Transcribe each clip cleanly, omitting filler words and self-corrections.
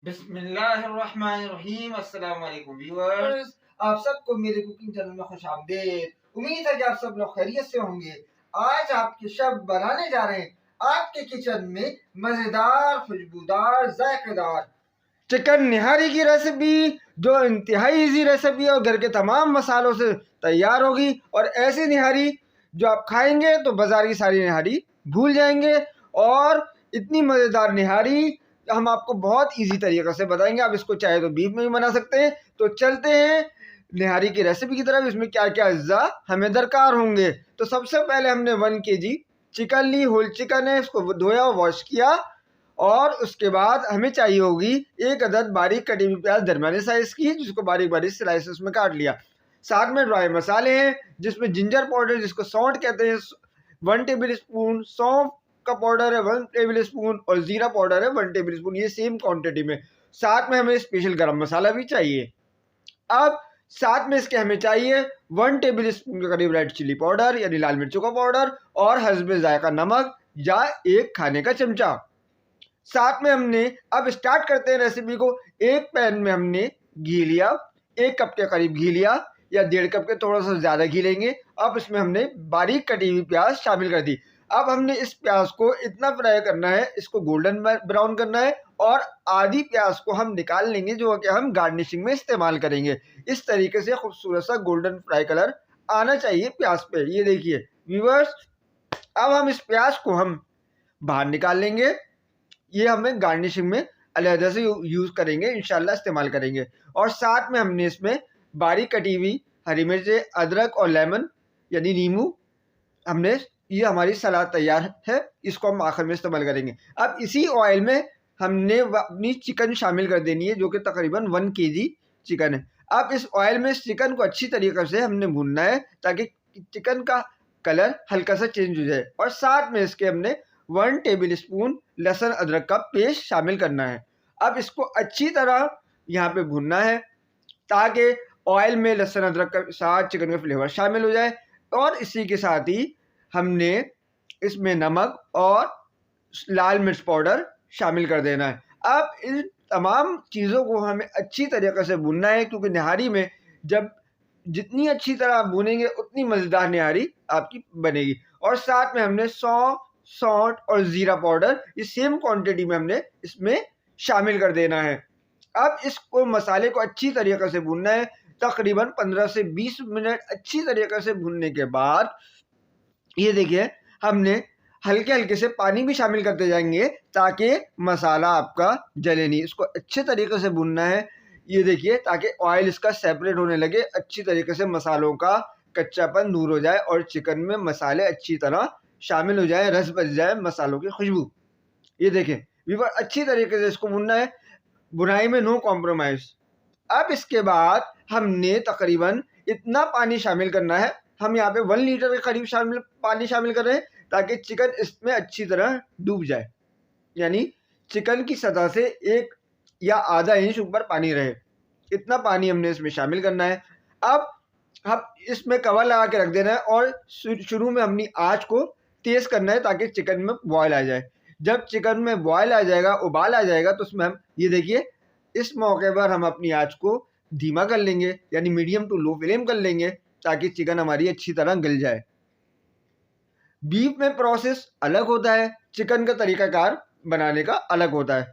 बिस्मिल्लाहिर्रहमानिर्रहीम। अस्सलाम वालेकुम व्यूअर्स, आप सबको मेरे कुकिंग चैनल में खुश आमदीद। उम्मीद है कि आप सब लोग खैरियत से होंगे। आज आपके शेफ बनाने जा रहे हैं आपके किचन में मज़ेदार, खुशबूदार, जायकेदार चिकन निहारी की रेसिपी, जो इंतहाई इजी रेसिपी और घर के तमाम मसालों से तैयार होगी। और ऐसी निहारी जो आप खाएंगे तो बाजार की सारी निहारी भूल जाएंगे। और इतनी मज़ेदार निहारी हम आपको बहुत इजी तरीके से बताएंगे। आप इसको चाहे तो बीफ में भी बना सकते हैं। तो चलते हैं निहारी की रेसिपी की तरफ। इसमें क्या क्या अज्जा हमें दरकार होंगे। तो सबसे पहले हमने 1 kg चिकन ली। होल चिकन है, इसको धोया, वॉश किया। और उसके बाद हमें चाहिए होगी 1 अदद बारीक कटी हुई प्याज दरमियाने साइज की, जिसको बारीक बारीक स्लाइसेस में काट लिया। साथ में ड्राई मसाले हैं, जिसमें जिंजर पाउडर जिसको सौंठ कहते हैं 1 टेबल स्पून, सौंफ का पाउडर है 1 टेबल स्पून, और जीरा पाउडर है 1 टेबल स्पून, ये सेम क्वांटिटी में। साथ में हमें स्पेशल गरम मसाला भी चाहिए। अब साथ में इसके हमें चाहिए 1 टेबल स्पून के करीब रेड चिली पाउडर यानी लाल मिर्चों का पाउडर, और हस्बे जायका नमक या 1 खाने का चमचा। साथ में हमने, अब स्टार्ट करते हैं रेसिपी को। एक पैन में हमने घी लिया, 1 कप के करीब घी लिया, या 1.5 कप के थोड़ा सा ज़्यादा घी लेंगे। अब इसमें हमने बारीक कटी हुई प्याज शामिल कर दी। अब हमने इस प्याज को इतना फ्राई करना है, इसको गोल्डन ब्राउन करना है। और आधी प्याज को हम निकाल लेंगे, जो कि हम गार्निशिंग में इस्तेमाल करेंगे। इस तरीके से खूबसूरत सा गोल्डन फ्राई कलर आना चाहिए प्याज पे। ये देखिए व्यूअर्स, अब हम इस प्याज को हम बाहर निकाल लेंगे। ये हमें गार्निशिंग में अलहदा से यूज़ करेंगे, इंशाल्लाह इस्तेमाल करेंगे। और साथ में हमने इसमें बारीक कटी हुई हरी मिर्च, अदरक और लेमन यानी नींबू, हमने, ये हमारी सलाद तैयार है। इसको हम आखिर में इस्तेमाल करेंगे। अब इसी ऑयल में हमने अपनी चिकन शामिल कर देनी है, जो कि तकरीबन 1 kg चिकन है। अब इस ऑयल में इस चिकन को अच्छी तरीके से हमने भूनना है, ताकि चिकन का कलर हल्का सा चेंज हो जाए। और साथ में इसके हमने 1 टेबल स्पून लहसुन अदरक का पेस्ट शामिल करना है। अब इसको अच्छी तरह यहाँ पे भूनना है, ताकि ऑयल में लहसुन अदरक का साथ चिकन का फ्लेवर शामिल हो जाए। और इसी के साथ ही हमने इसमें नमक और लाल मिर्च पाउडर शामिल कर देना है। अब इन तमाम चीज़ों को हमें अच्छी तरीके से भूनना है, क्योंकि निहारी में जब जितनी अच्छी तरह आप भूनेंगे उतनी मज़ेदार निहारी आपकी बनेगी। और साथ में हमने सौंफ, सौंठ और ज़ीरा पाउडर ये सेम क्वांटिटी में हमने इसमें शामिल कर देना है। अब इसको मसाले को अच्छी तरीके से भूनना है, तकरीबन 15 से 20 मिनट अच्छी तरीके से भूनने के बाद ये देखिए हमने हल्के हल्के से पानी भी शामिल करते जाएंगे, ताकि मसाला आपका जले नहीं। इसको अच्छे तरीके से भूनना है, ये देखिए, ताकि ऑयल इसका सेपरेट होने लगे, अच्छी तरीके से मसालों का कच्चापन दूर हो जाए और चिकन में मसाले अच्छी तरह शामिल हो जाए, रस बच जाए मसालों की खुशबू। ये देखें व्यूअर, अच्छी तरीके से इसको भूनना है, बुनाई में नो कॉम्प्रोमाइज़। अब इसके बाद हमने तकरीबन इतना पानी शामिल करना है, हम यहाँ पे 1 लीटर के करीब पानी शामिल कर रहे हैं, ताकि चिकन इसमें अच्छी तरह डूब जाए, यानी चिकन की सतह से 1 या आधा इंच ऊपर पानी रहे। इतना पानी हमने इसमें शामिल करना है। अब हम इसमें कवर लगा के रख देना है, और शुरू में अपनी आँच को तेज़ करना है, ताकि चिकन में बॉयल आ जाए। जब चिकन में बॉयल आ जाएगा, उबाल आ जाएगा, तो उसमें हम, ये देखिए, इस मौके पर हम अपनी आँच को धीमा कर लेंगे, यानी मीडियम टू लो फ्लेम कर लेंगे, ताकि चिकन हमारी अच्छी तरह गल जाए। बीफ में प्रोसेस अलग होता है, चिकन का तरीक़ाकार बनाने का अलग होता है,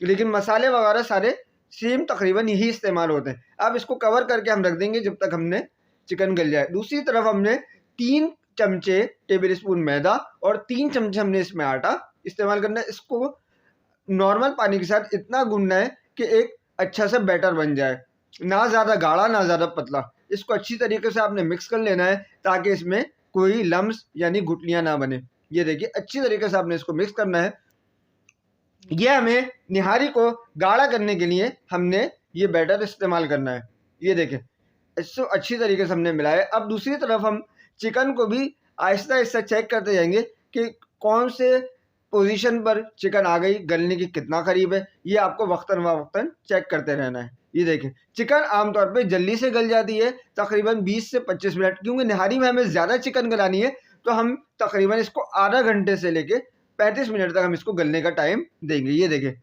लेकिन मसाले वगैरह सारे सेम तकरीबन यही इस्तेमाल होते हैं। अब इसको कवर करके हम रख देंगे जब तक हमने चिकन गल जाए। दूसरी तरफ हमने 3 चमचे टेबल स्पून मैदा और 3 चमचे हमने इसमें आटा इस्तेमाल करना है। इसको नॉर्मल पानी के साथ इतना गूंदना है कि एक अच्छा सा बैटर बन जाए, ना ज़्यादा गाढ़ा ना ज़्यादा पतला। इसको अच्छी तरीके से आपने मिक्स कर लेना है, ताकि इसमें कोई लम्स यानी गुठलियाँ ना बने। ये देखिए अच्छी तरीके से आपने इसको मिक्स करना है। ये हमें निहारी को गाढ़ा करने के लिए हमने ये बैटर इस्तेमाल करना है। ये देखें, इसको अच्छी तरीके से हमने मिलाया। अब दूसरी तरफ हम चिकन को भी आहिस्ता आहिस्ता चेक करते जाएंगे कि कौन से पोजीशन पर चिकन आ गई, गलने की कितना करीब है। ये आपको वक्तन चेक करते रहना है। ये देखें, चिकन आमतौर पे जल्दी से गल जाती है, तकरीबन 20 से 25 मिनट, क्योंकि निहारी में हमें ज़्यादा चिकन गलानी है, तो हम तकरीबन इसको आधा घंटे से लेके 35 मिनट तक हम इसको गलने का टाइम देंगे। ये देखें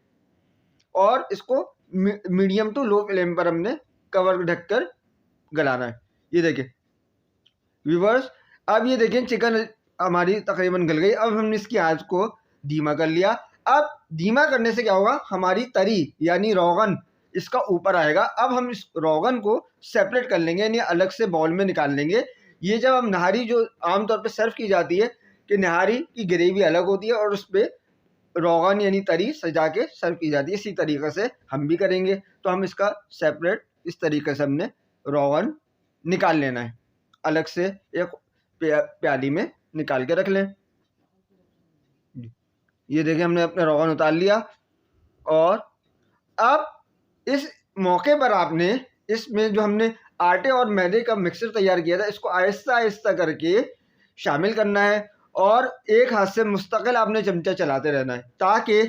और इसको मीडियम टू लो फ्लेम पर हमने कवर ढककर गलाना है। ये देखिए व्यूअर्स, अब ये देखिए चिकन हमारी तकरीबन गल गई। अब हमने इसकी आंच को धीमा कर लिया। अब धीमा करने से क्या होगा, हमारी तरी यानी रोगन इसका ऊपर आएगा। अब हम इस रोगन को सेपरेट कर लेंगे, यानी अलग से बाउल में निकाल लेंगे। ये जब हम नहारी जो आमतौर पे सर्व की जाती है कि नहारी की ग्रेवी अलग होती है और उस पर रोगन यानी तरी सजा के सर्व की जाती है, इसी तरीके से हम भी करेंगे। तो हम इसका सेपरेट इस तरीके से हमने रोगन निकाल लेना है, अलग से एक प्याली में निकाल के रख लें। ये देखिए हमने अपने रोगन उतार लिया। और अब इस मौके पर आपने इसमें जो हमने आटे और मैदे का मिक्सचर तैयार किया था, इसको आहिस्ता आहिस्ता करके शामिल करना है और एक हाथ से मुस्तकिल आपने चमचा चलाते रहना है ताकि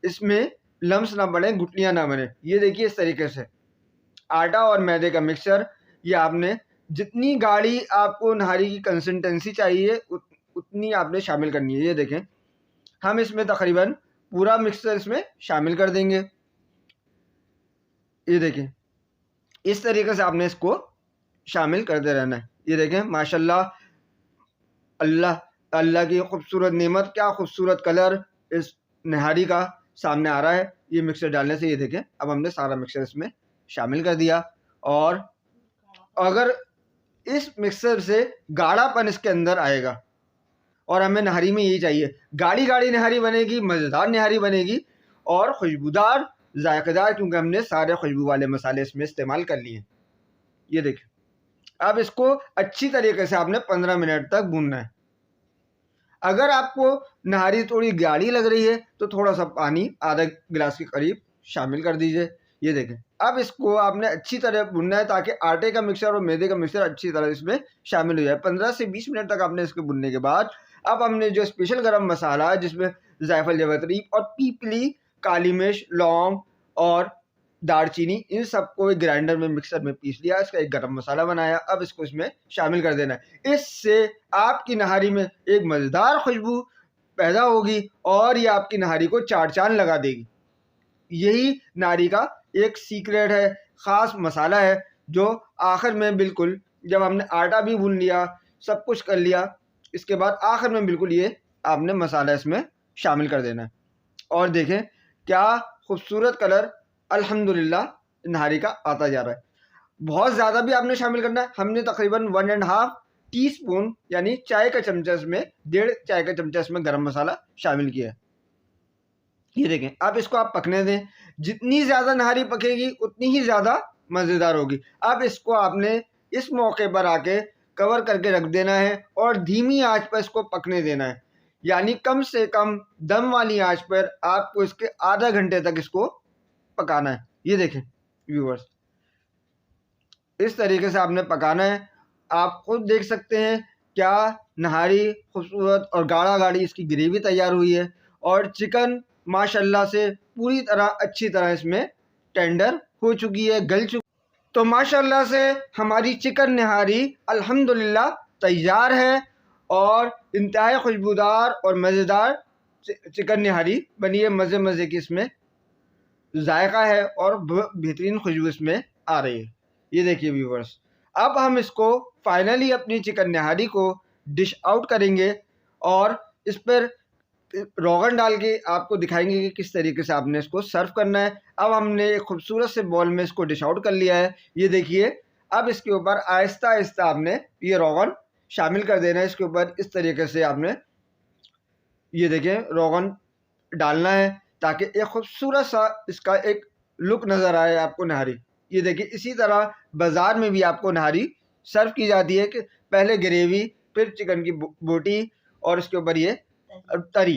इसमें लम्स ना बने, गुठलियाँ ना बने। ये देखिए इस तरीके से आटा और मैदे का मिक्सचर, ये आपने जितनी गाढ़ी आपको नहारी की कंसिस्टेंसी चाहिए उतनी आपने शामिल करनी है। ये देखें हम इसमें तकरीबन पूरा मिक्सचर इसमें शामिल कर देंगे। ये देखें इस तरीके से आपने इसको शामिल करते रहना है। ये देखें माशाल्लाह, अल्लाह की खूबसूरत नेमत, क्या खूबसूरत कलर इस नहारी का सामने आ रहा है ये मिक्सचर डालने से। ये देखें अब हमने सारा मिक्सचर इसमें शामिल कर दिया। और अगर इस मिक्सचर से गाढ़ापन इसके अंदर आएगा और हमें नहारी में यही चाहिए, गाढ़ी गाढ़ी नहारी बनेगी, मज़ेदार नहारी बनेगी और खुशबूदार जायकेदार, क्योंकि हमने सारे खुशबू वाले मसाले इसमें इस्तेमाल कर लिए। ये देखिए अब इसको अच्छी तरीके से आपने 15 मिनट तक भूनना है। अगर आपको नहारी थोड़ी गाढ़ी लग रही है तो थोड़ा सा पानी आधा गिलास के करीब शामिल कर दीजिए। ये देखें अब इसको आपने अच्छी तरह भुनना है ताकि आटे का मिक्सचर और मैदे का मिक्सचर अच्छी तरह इसमें शामिल हो जाए। 15 से 20 मिनट तक आपने इसको भुनने के बाद अब हमने जो स्पेशल गरम मसाला है जिसमें जायफल, जवैत्री और पीपली, काली मिर्च, लौंग और दालचीनी, इन सबको एक ग्राइंडर में मिक्सर में पीस लिया, इसका एक गरम मसाला बनाया। अब इसको इसमें शामिल कर देना है। इससे आपकी नहारी में एक मज़ेदार खुशबू पैदा होगी और ये आपकी नहारी को चार चांद लगा देगी। यही नहारी का एक सीक्रेट है, ख़ास मसाला है जो आखिर में बिल्कुल जब हमने आटा भी भून लिया, सब कुछ कर लिया, इसके बाद आखिर में बिल्कुल ये आपने मसाला इसमें शामिल कर देना है। और देखें क्या खूबसूरत कलर अल्हम्दुलिल्लाह नहारी का आता जा रहा है। बहुत ज़्यादा भी आपने शामिल करना है, हमने तकरीबन 1.5 टीस्पून यानी चाय का चमचा इसमें 1.5 चाय का चमचा इसमें गरम मसाला शामिल किया है। ये देखें अब इसको आप पकने दें, जितनी ज़्यादा नहारी पकेगी उतनी ही ज़्यादा मज़ेदार होगी। अब इसको आपने इस मौके पर आके कवर करके रख देना है और धीमी आंच पर इसको पकने देना है, यानी कम से कम दम वाली आंच पर आपको इसके आधा घंटे तक इसको पकाना है। ये देखें व्यूअर्स इस तरीके से आपने पकाना है। आप खुद देख सकते हैं क्या नहारी खूबसूरत और गाढ़ा गाढ़ी इसकी ग्रेवी तैयार हुई है और चिकन माशाल्लाह से पूरी तरह अच्छी तरह इसमें टेंडर हो चुकी है, गल चुकी। तो माशाल्लाह से हमारी चिकन नहारी अल्हम्दुलिल्लाह तैयार है और इंतहाई खुशबूदार और मज़ेदार चिकन नहारी बनी है। मज़े मज़े की इसमें जायका है और बेहतरीन खुशबू इसमें आ रही है। ये देखिए व्यूवर्स अब हम इसको फाइनली अपनी चिकन नहारी को डिश आउट करेंगे और इस पर रोगन डाल के आपको दिखाएंगे कि किस तरीके से आपने इसको सर्व करना है। अब हमने एक खूबसूरत से बॉल में इसको डिश आउट कर लिया है। ये देखिए अब इसके ऊपर आहिस्ता आहिस्ता आपने ये रोगन शामिल कर देना है। इसके ऊपर इस तरीके से आपने ये देखें रोगन डालना है ताकि एक खूबसूरत सा इसका एक लुक नज़र आए आपको नहारी। ये देखिए इसी तरह बाज़ार में भी आपको नहारी सर्व की जाती है कि पहले ग्रेवी, फिर चिकन की बोटी और इसके ऊपर ये तरी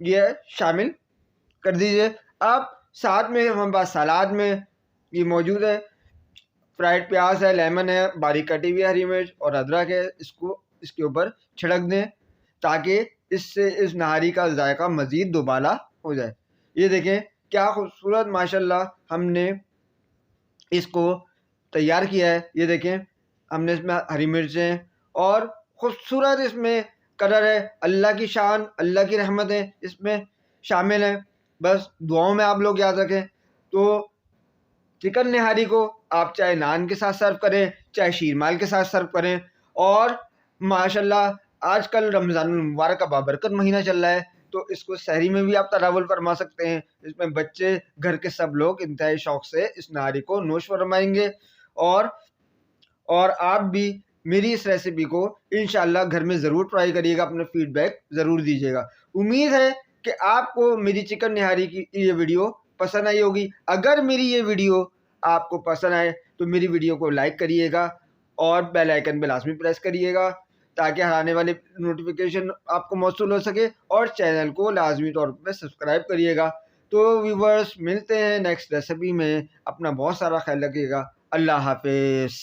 ये शामिल कर दीजिए। अब साथ में हमारे पास सलाद में ये मौजूद है, फ्राइड प्याज है, लेमन है, बारीक कटी हुई हरी मिर्च और अदरक है। इसको इसके ऊपर छिड़क दें ताकि इससे इस नहारी का जायका मज़ीद दुबाला हो जाए। ये देखें क्या खूबसूरत माशाल्लाह हमने इसको तैयार किया है। ये देखें हमने इसमें हरी मिर्चें और खूबसूरत इसमें कलर है। अल्लाह की शान, अल्लाह की रहमतें इसमें शामिल हैं। बस दुआओं में आप लोग याद रखें। तो चिकन निहारी को आप चाहे नान के साथ सर्व करें, चाहे शीरमाल के साथ सर्व करें। और माशाल्लाह आजकल रमज़ानुल मुबारक का बाबरकत महीना चल रहा है, तो इसको सहरी में भी आप तनावुल फरमा सकते हैं। इसमें बच्चे, घर के सब लोग इंतहाई शौक से इस निहारी को नोश फरमाएंगे। और आप भी मेरी इस रेसिपी को इंशाल्लाह घर में ज़रूर ट्राई करिएगा, अपना फीडबैक ज़रूर दीजिएगा। उम्मीद है कि आपको मेरी चिकन निहारी की ये वीडियो पसंद आई होगी। अगर मेरी ये वीडियो आपको पसंद आए तो मेरी वीडियो को लाइक करिएगा और बेल आइकन पे लाज़मी प्रेस करिएगा, ताकि आने वाले नोटिफिकेशन आपको मौसूल हो सके। और चैनल को लाज़मी तौर पे सब्सक्राइब करिएगा। तो व्यूवर्स, मिलते हैं नेक्स्ट रेसिपी में। अपना बहुत सारा ख्याल रखिएगा। अल्लाह हाफ़िज़।